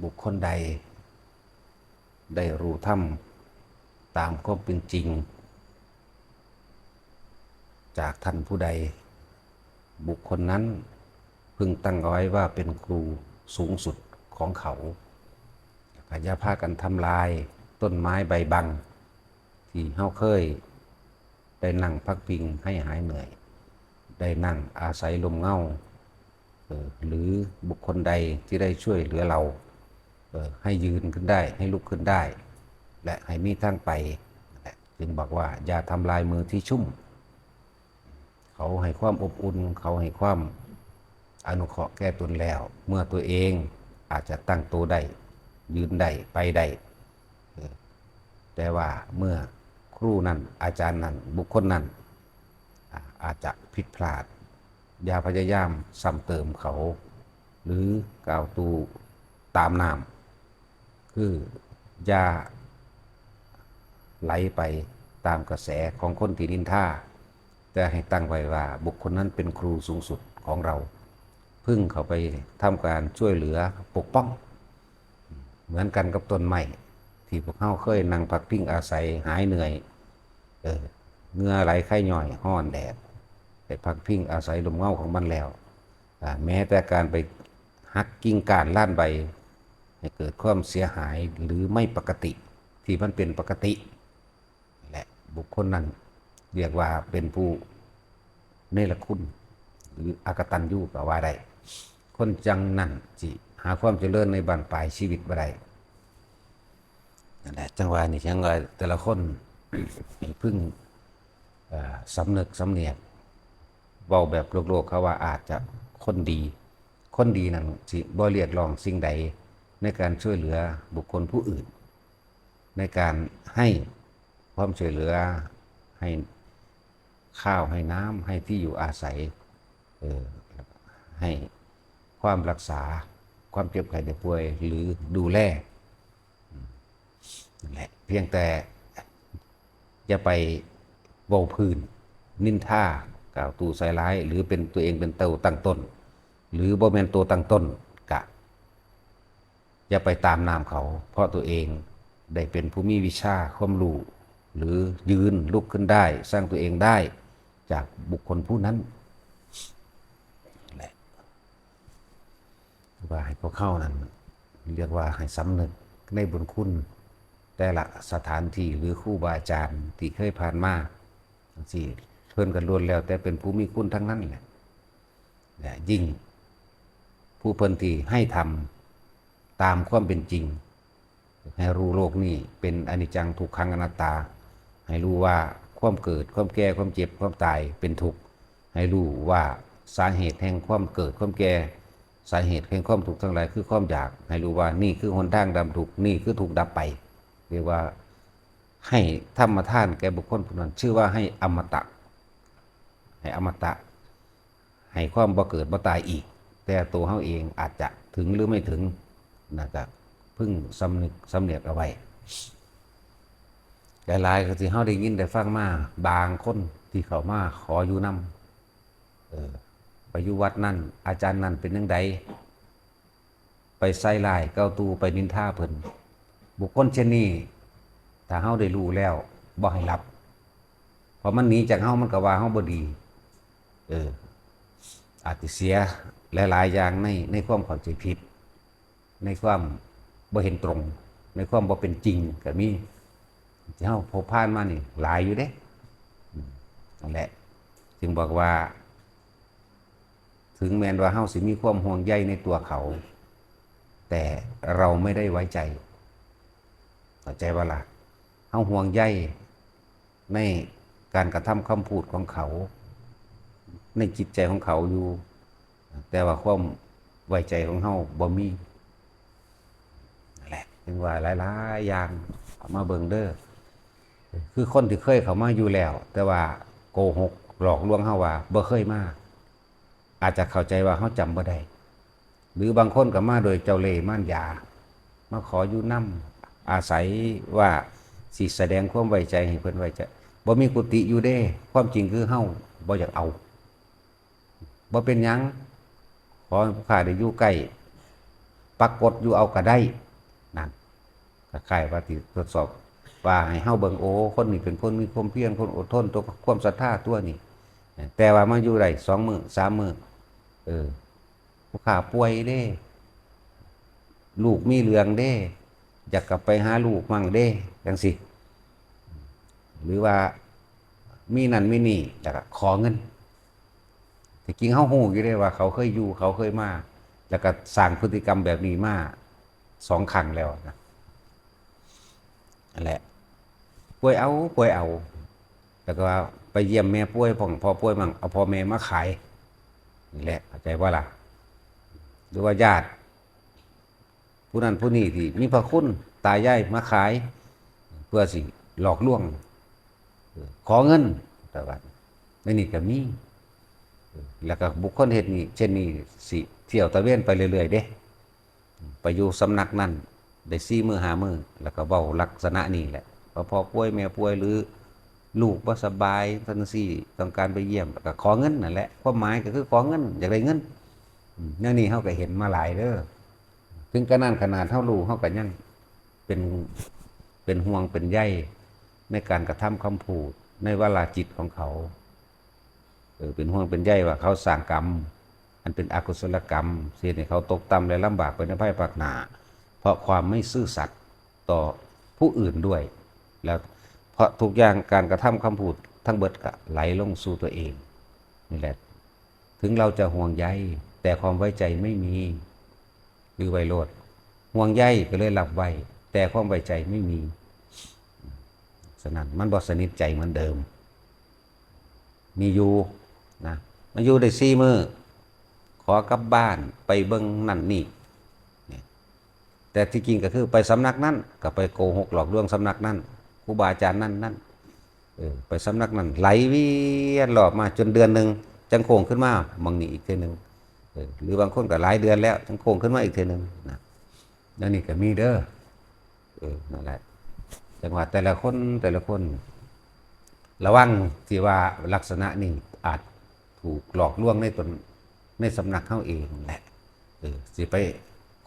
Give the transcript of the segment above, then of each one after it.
บุคคลใดได้รู้ธรรมตามความเป็นจริงจากท่านผู้ใดบุคคลนั้นพึงตั้งเอาไว้ว่าเป็นครูสูงสุดของเขาอย่าพากันทำลายต้นไม้ใบบังที่เฮาเคยได้นั่งพักพิงให้หายเหนื่อยได้นั่งอาศัยลมเงาหรือบุคคลใดที่ได้ช่วยเหลือเราให้ยืนขึ้นได้ให้ลุกขึ้นได้และให้มีทางไปจึงบอกว่าอย่าทำลายมือที่ชุ่มเขาให้ความอบอุ่นเขาให้ความอนุเคราะห์แก่ตนแล้วเมื่อตัวเองอาจจะตั้งตัวได้ยืนได้ไปได้แต่ว่าเมื่อครูนั้นอาจารย์นั้นบุคคลนั้นอาจจะผิดพลาดอย่าพยายามซ้ำเติมเขาหรือกล่าวตูตามน้ำคืออย่าไหลไปตามกระแสของคนที่นินทาแต่ให้ตั้งไว้ว่าบุคคลนั้นเป็นครูสูงสุดของเราพึ่งเขาไปทำการช่วยเหลือปกป้องเหมือนกันกับต้นไม้ที่พวกเขาเคยนั่งพักพิงอาศัยหายเหนื่อยเหงื่อไหลไข้ย่อยห้อนแดดไปพักพิงอาศัยลมเงาของมันแล้วแม้แต่การไปหักกิ่งก้านล่านใบให้เกิดความเสียหายหรือไม่ปกติที่มันเป็นปกติและบุคคลนั้นเรียกว่าเป็นผู้เนรคุณหรืออกตัญญูก็ว่าได้คนจังนั้นจิหาความเจริญในบั้นปลายชีวิตบ่ได้นั่นแหละจังหวะนี้จังว่าแต่ละคนพึ่งสำนึกสำเนียกเว้าแบบโลกๆเขาว่าอาจจะคนดีนั้นสิบ่เรียกร้องสิ่งใดในการช่วยเหลือบุคคลผู้อื่นในการให้ความช่วยเหลือให้ข้าวให้น้ำให้ที่อยู่อาศัยให้ความรักษาความเจ็บไข้ได้ป่วยหรือดูแลนั่นแหละเพียงแต่อย่าไปเว้าพื้นนินทากล่าวตู่ใส่ร้ายหรือเป็นตัวเองเป็นตัวตั้งต้นหรือบ่แม่นตัวตั้งต้นกะอย่าไปตามนามเขาเพราะตัวเองได้เป็นผู้มีวิชาความรู้หรือยืนลุกขึ้นได้สร้างตัวเองได้จากบุคคลผู้นั้นแหละว่าให้พวกเข้านั้นเรียกว่าให้สำนึกในบุญคุณแต่ละสถานที่หรือครูบาอาจารย์ที่เคยผ่านมาสิเพื่อนกันล้วนแล้วแต่เป็นผู้มีคุณทั้งนั้นแหละยิ่งผู้เพิ่นที่ให้ทำตามความเป็นจริงให้รู้โลกนี้เป็นอนิจจังทุกขังอนัตตาให้รู้ว่าความเกิดความแก่ความเจ็บความตายเป็นทุกข์ให้รู้ว่าสาเหตุแห่งความเกิดความแก่สาเหตุแห่งความทุกข์ทั้งหลายคือความอยากให้รู้ว่านี่คือหนทางดับทุกข์นี่คือทุกข์ดับไปเรียกว่าให้ธรรมทานแก่บุคคลผู้นั้นชื่อว่าให้อมตะให้อมตะให้ความบ่เกิดบ่ตายอีกแต่ตัวเขาเองอาจจะถึงหรือไม่ถึงนะครับพึ่งสำนึกสำเนียกเอาไว้หลายๆก็ที่เขาได้ยินได้ฟังมาบางคนที่เขามาขออยู่นำไปอยู่วัดนั่นอาจารย์นั่นเป็นยังไงไปใส่ลายเก้าตูไปนินทาเพิ่นบุคคลเช่นนี้ถ้าเขาได้รู้แล้วบ่ให้รับเพราะมันหนีจากเขามันก็ว่าเขาบ่ดีอาจจะเสียหลายๆอย่างในความเข้าใจผิดในความบ่เห็นตรงในความบ่เป็นจริงก็มีที่เฮาพบผ่านมานี่หลายอยู่เด้นั่นแหละจึงบอกว่าถึงแม้ว่าเฮาสิมีความห่วงใยในตัวเขาแต่เราไม่ได้ไว้ใจเข้าใจว่าล่ะเฮาห่วงใยในการกระทำคำพูดของเขาในจิตใจของเขาอยู่แต่ว่าความไว้ใจของเฮาบ่มีนั่นแหละจึงว่าหลายๆอย่างมาเบิ่งเด้อคือคนที่เคยเข้ามาอยู่แล้วแต่ว่าโกหกหลอกลวงเฮาว่าบ่เคยมาอาจจะเข้าใจว่าเฮาจำบ่ได้หรือบางคนก็มาโดยเจ้าเล่ห์ม่านยามาขออยู่นำอาศัยว่าสิแสดงความไว้ใจให้เพิ่นไว้ใจบ่มีกุฏิอยู่เด้ความจริงคือเฮาบ่อยากเอาบ่เป็นหยังขอให้ผู้ข้าได้อยู่ใกล้ ปรากฏอยู่เอาก็ได้นั่นก็คล้ายว่าที่ทดสอบว่าให้เฮาเบิ่งโอ้คนนี้เป็นคนมีความเพียรคนอดทนตัวความศรัทธาตัวนี้แต่ว่ามาอยู่ได้2 มื้อ3 มื้อผู้ข้าป่วยเด้ลูกมีเรื่องเด้อยากกลับไปหาลูกมั่งเด้จังสิหรือว่ามีนั่นมีนี่แล้วก็ขอเงินที่จริงเฮาฮู้อยู่ได้ว่าเขาเคยอยู่เขาเคยมาแล้วก็สร้างพฤติกรรมแบบนี้มา2 ครั้งแล้วนะนั่นแหละป่วยเอาแล้วก็ไปเยี่ยมแม่ป่วยพอป่วยมั่งเอาพ่อแม่มาขายนี่แหละเข้าใจว่าล่ะหรือว่าญาติผู้นั้นผู้นี้ที่มีพระคุณตายายมาขายเพื่อสิหลอกลวงขอเงินแต่ว่าในนี่ก็มีแล้วก็บุคคลเฮ็ดนี่เช่นนี้สิเที่ยวตะเวนไปเรื่อยๆเด้ไปอยู่สำนักนั้นได้4 มื้อ5 มื้อแล้วก็เว้าลักษณะนี้แหละว่าพ่อป่วยแม่ป่วยหรือลูกบ่สบายจังซี่ต้องการไปเยี่ยมแล้วก็ขอเงินนั่นแหละความหมายก็คือขอเงินอยากได้เงินแนวนี้เฮาก็เห็นมาหลายเด้อถึงกระนั้นขนาดเฮารู้เฮาก็ยังเป็นห่วงเป็นใยในการกระทำคำพูดในวาลาจิตของเขาเป็นห่วงเป็นใยว่าเขาสร้างกรรมอันเป็นอกุศลกรรมเสียให้เขาตกต่ำและลำบากไปในภายภาคหน้าเพราะความไม่ซื่อสัตย์ต่อผู้อื่นด้วยแล้วเพราะทุกอย่างการกระทำคำพูดทั้งเบิดก็ไหลลงสู่ตัวเองนี่แหละถึงเราจะห่วงใยแต่ความไว้ใจไม่มีคือไวโรดห่วงใยก็เลยหลับไว้แต่ความไว้ใจไม่มีฉะนั้นมันบ่สนิทใจเหมือนเดิมมีอยู่นะมาอยู่ได้4 มื้อขอกลับบ้านไปเบิ่งนั่นนี่แต่ที่จริงก็คือไปสำนักนั้นก็ไปโกหกหลอกลวงสำนักนั้นครูบาอาจารย์นั่นไปสำนักนั้นไหลเวียนหลอบมาจนเดือนหนึ่งจังโค้งขึ้นมาบางนี่อีกทีหนึ่งหรือบางคนก็หลายเดือนแล้วจังโค้งขึ้นมาอีกทีหนึ่งนะแล้วนี่ก็มีเด้อนั่นแหละจังหวัดแต่ละคนระวังที่ว่าลักษณะนี้อาจถูกหลอกลวงในสำนักเขาเองแหละสิไป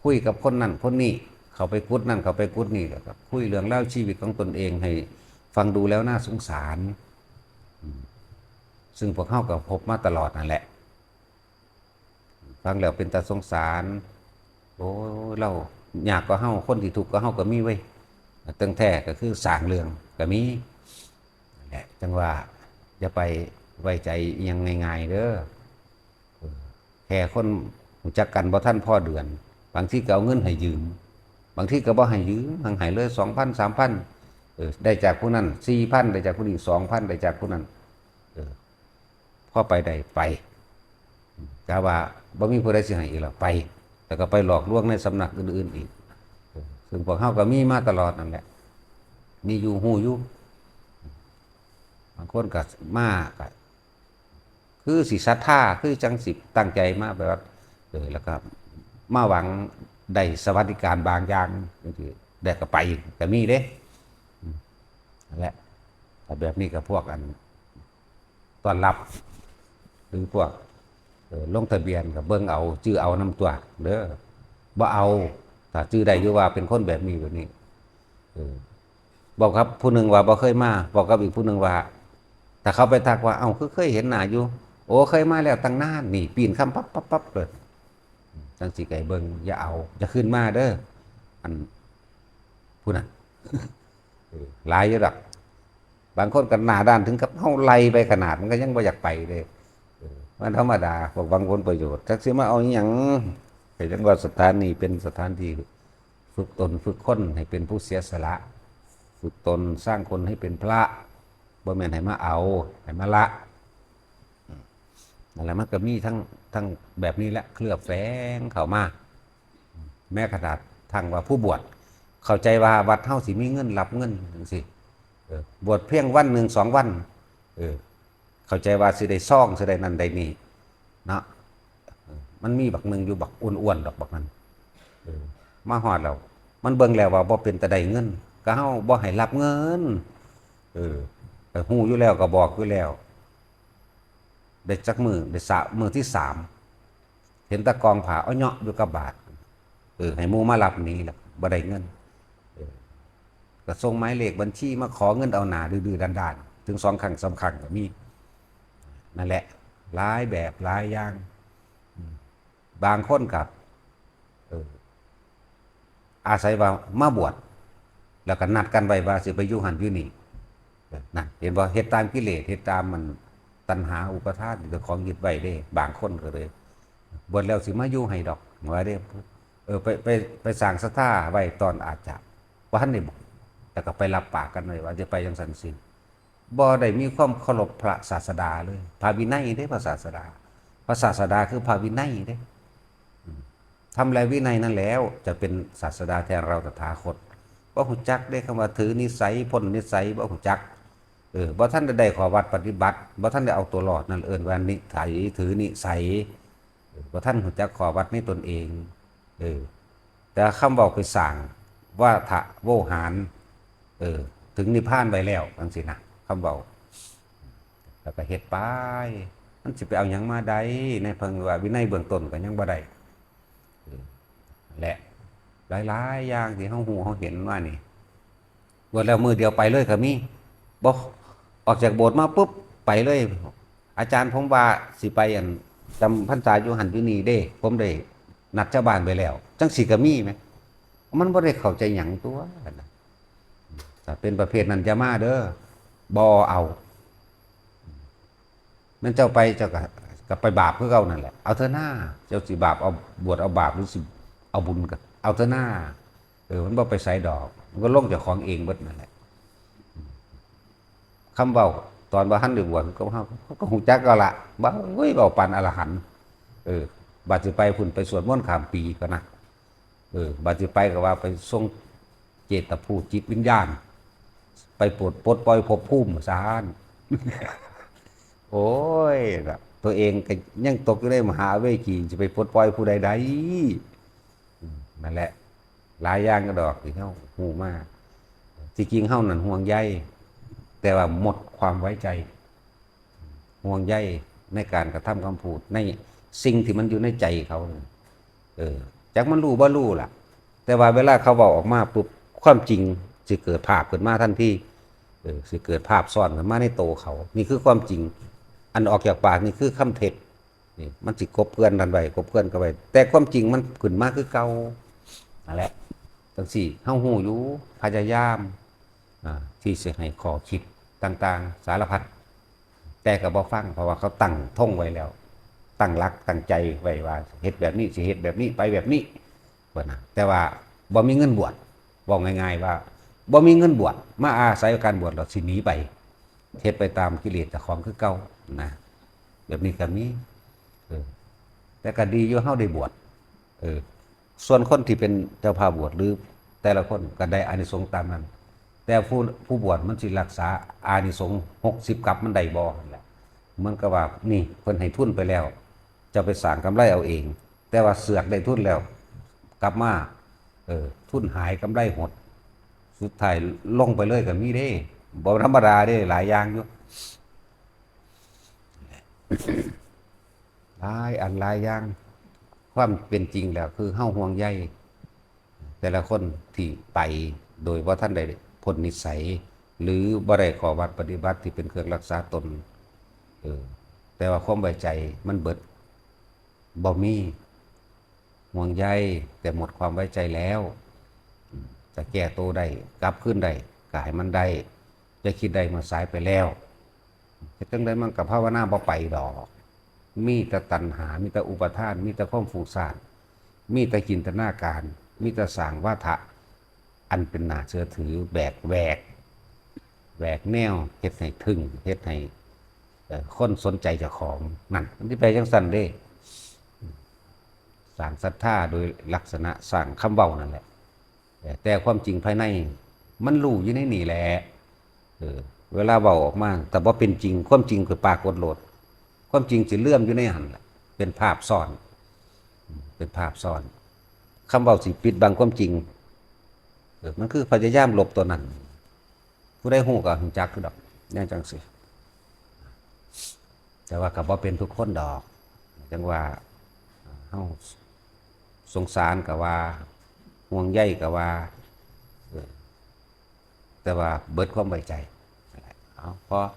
คุยกับคนนั้นคนนี้เขาไปกุดนั่นเขาไปกุดนี่ก็คุยเรื่องเล่าชีวิตของตนเองให้ฟังดูแล้วน่าสงสารซึ่งพวกเขาก็พบมาตลอดนั่นแหละฟังแล้วเป็นตาสงสารโอ้เราอยากก็เฮาคนที่ถูกก็เฮาก็มีไว้ตั้งแท้ก็คือสร้างเรื่องก็มีนั่นแหละจังว่าอย่าไปไว้ใจยังง่ายๆเด้อแค่คนรู้จักกันบ่ทันพ่อเดือนบางทีก็เอาเงินให้ยืมบางทีก็บ่ให้ยืมให้เลย 2,000 3,000ได้จากผู้นั้น 4,000 ได้จากผู้นี้ 2,000 ได้จากผู้นั้นพอไปได้ไปกะว่าบ่มีผู้ใดสิให้อีกแล้วไปแล้วก็ไปหลอกลวงในสำนักอื่นๆอีกซึ่งพวกเฮาก็มีมาตลอดนั่นแหละมีอยู่ฮู้อยู่บางคนก็มาก็คือสิศรัทธาคือจังสิตั้งใจมาแบบว่าแล้วก็มาหวังได้สวัสดิการบางอย่างจังซี่ได้ก็ไปก็มีเด้นั่นแหละแต่แบบนี้ก็พวกอันต้อนรับหรือพวกลงทะเบียนกับเบิ่งเอาชื่อเอานำตัวเด้อบ่เอาถ้าชื่อได้อยู่ว่าเป็นคนแบบนี้บอกครับผู้หนึ่งว่าบ่เคยมาบอกกับอีกผู้หนึ่งว่าถ้าเขาไปทักว่าเอ้าคือเคยเห็นหน้าอยู่โอ้เคยมาแล้วตั้งนานนี่ปีนคำปั๊บเลยจังสิไก่เบิ่งอย่าเอาจะขึ้นมาเด้ออันผู้นั้นหลายอยู่ดอกบางคนกันหน้าด้านถึงกับเฮาไล่ไปขนาดมันก็ยังบ่อยากไปเลยมันธรรมดาพวกบางคนประโยชน์จักสิมาเอาหยังแต่จังว่าสถานนี้เป็นสถานที่ฝึกตนฝึกคนให้เป็นผู้เสียสละฝึกตนสร้างคนให้เป็นพระบ่แม่นให้มาเอาให้มาละนั่นแหละมันก็มีทั้งแบบนี้แหละเคลือบแฝงเข้ามาแม้ขนาดทางว่าผู้บวชเข้าใจว่าวัดเฮาสิมีเงินรับเงินจังซี่บวชเพียงวันหนึ่ง2 วันเข้าใจว่าสิได้ซ่องสิได้นั่นได้นี่เนาะมันมีบักหนึ่งอยู่บักอ้วนๆดอกบักนั้นมาฮอดแล้วมันเบิ่งแล้วว่าบ่เป็นตาได้เงินก็เฮาบ่ให้รับเงินก็ฮู้อยู่แล้วก็บอกอยู่แล้วได้จักมือได้มื้อที่3เห็นตะกองผ้าเอาเหาะอยู่กับบาท ให้หมู่มารับหนี้แล้วบ่ได้เงินก็ส่งหมายเลขบัญชีมาขอเงินเอาหน้าดื้อๆด้านๆถึง2 ครั้ง 3 ครั้งก็มีนั่นแหละหลายแบบหลายอย่างบางคนกับอาศัยว่ามาบวชแล้วก็นัดกันไว้ว่าสิไปอยู่หันอยู่นี่นั่นเห็นบ่เฮ็ดตามกิเลสเฮ็ดตามมันตัณหาอุปทานเจ้าของยึดไว้เด้บางคนก็เลยบวชแล้วสิมาอยู่ให้ดอกว่าเด้ไปสร้างศรัทธาไว้ตอนอาจจะว่าท่านได้บอกแล้วก็ไปรับปากกันเลยว่าจะไปจังซั่นสิบ่ได้มีความเคารพพระศาสดาเลยพระวินัยเด้พระศาสดาคือพระวินัยเด้ทำแล้ววินัยนั่นแล้วจะเป็นศาสดาแทนเราตถาคตบ่ฮู้จักได้คำว่าถือนิสัยพ้นนิสัยบ่ฮู้จักบ่ท่านได้ขอวัดปฏิบัติบ่ท่านได้เอาตัวรอดนั่นเอิ้นว่านิสัยถือนิสัยบ่ท่านฮู้จักขอวัดในตนเองแต่คำบอกไปสั่งว่าทะโวหารถึงนิพพานไปแล้วจังซี่นะคำบอกแล้วก็เฮ็ดไปมันสิไปเอาหยังมาได้ในเพิ่งว่าวินัยเบื้องต้นก็ยังบ่ได้และหลายๆอย่างที่เฮาฮู้เฮาเห็นว่านี่บวชแล้วมือเดียวไปเลยก็มีบ่ออกจากโบสถ์มาปุ๊บไปเลยอาจารย์ผมว่าสิไปอันจำพรรษาอยู่หันอยู่นี่เด้ผมได้นัดชาวบ้านไปแล้วจังสิก็มีไหมมันบ่ได้เข้าใจหยังตัวถ้าเป็นประเภทนั้นจะมาเด้อบ่เอานั่นเจ้าไปเจ้าก็ไปบาปคือเก่านั่นแหละเอาเถอะหน้าเจ้าสิบาปเอาบวชเอาบาปหรือสิเอาบุญกันเอาเถอะหน้ามันบ่ไปใส่ดอกมันก็ลงจากของเองเบิดนั่นแหละคำเบาตอนบ่ทันได้บวชก็ก็ฮู้จักก็ละบ่เว้ยเบาปานอรหันต์บัดสิไปพุ่นไปสวดมนต์ข้ามปีก็นะบัดสิไปก็ว่าไปทรงเจตภูมิจิตวิญญาณไปปลดปล่อยภพภูมิซานโอ้ยตัวเองก็ยังตกอยู่ในมหาเวทีจะไปปลดปล่อยผู้ใดนั่นแหละหลายอย่างก็ดอกที่เฮาฮู้มากจริงๆเฮานั่นห่วงใยแต่ว่าหมดความไว้ใจห่วงใยในการกระทำคำพูดในสิ่งที่มันอยู่ในใจเขาจักมันรู้บ่รู้ล่ะแต่ว่าเวลาเขาบอกออกมาปุ๊บความจริงสิเกิดภาพขึ้นมาทันทีสิเกิดภาพซ้อนขึ้นมาในโตเขานี่คือความจริงอันออกจากปากนี่คือคำเท็จนี่มันสิกบเกลื่อนกันไปกบเกลื่อนกันไปแต่ความจริงมันขึ้นมาคือเก่านั่นแหละจังซี่เฮาฮู้อยู่พยายามที่สิให้ข้อคิดต่างๆสารพัดแต่ก็บ่ฟังเพราะว่าเขาตั้งท่งไว้แล้วตั้งหลักตั้งใจไว้ว่าเฮ็ดแบบนี้สิเฮ็ดแบบนี้ไปแบบนี้ว่านะแต่ว่าบ่มีเงินบวชบอกง่ายๆว่าบ่มีเงินบวชมาอาศัยการบวชแล้วสิหนีไปเฮ็ดไปตามกิเลสเจ้าของคือเก่านะแบบนี้ก็มีแต่ก็ดีอยู่เฮาได้บวชส่วนคนที่เป็นเจ้าภาพบวชหรือแต่ละคนก็ได้อานิสงส์ตามนั้นแต่ผู้บวชมันสิรักษาอานิสงส์60กับมันได้บ่นั่นแหละมันก็ว่านี่เพิ่นให้ทุนไปแล้วจะไปสร้างกำไรเอาเองแต่ว่าเสือกได้ทุนแล้วกลับมาทุนหายกำไรหดสุดท้ายลงไปเลยก็มีเด้บ่ธรรมดาเด้หลายอย่างอยู่หลายอันหลายอย่างความเป็นจริงแล้วคือเฮาห่วงใยแต่ละคนที่ไปโดยว่าท่านได้พ้นนิสัยหรือบ่ได้ขอวัดปฏิบัติที่เป็นเครื่องรักษาตนแต่ว่าความไว้ใจมันเบิดบ่มีห่วงใยแต่หมดความไว้ใจแล้วจะแก้ตัวได้กลับขึ้นได้ก็ให้มันได้จะคิดได้มาสายไปแล้วจะจังไดมันกับภาวนาบ่ไปดอกมีแต่ตัณหามีแต่อุปทานมีแต่ความฟุ้งซ่านมีแต่จินตนาการมีแต่สร้างวาทะอันเป็นน่าเชื่อถือแหวกแนวเฮ็ดให้ถึงเฮ็ดให้คนสนใจเจ้าของนั่นมันที่ไปจังซั่นเด้สร้างศรัทธาโดยลักษณะสร้างคำเว้านั่นแหละแต่ความจริงภายในมันรู้อยู่ในนี่แหละเวลาเว้าออกมาแต่ว่าเป็นจริงความจริงคือปรากฏโลดความจริงสิเลื่อมอยู่ในหันแหละเป็นภาพซ้อนคำเว้าสิปิดบังความจริงมันคือพยายามหลบตัวนั้นผู้ใดฮู้ก็ฮู้จักคือดอกแนวจังซี่แต่ว่าก็บ่เป็นทุกคนดอกจังว่าเฮา สงสารกับว่าห่วงใยกับว่าแต่ว่าเบิดความไว้ใจเอาเพราะ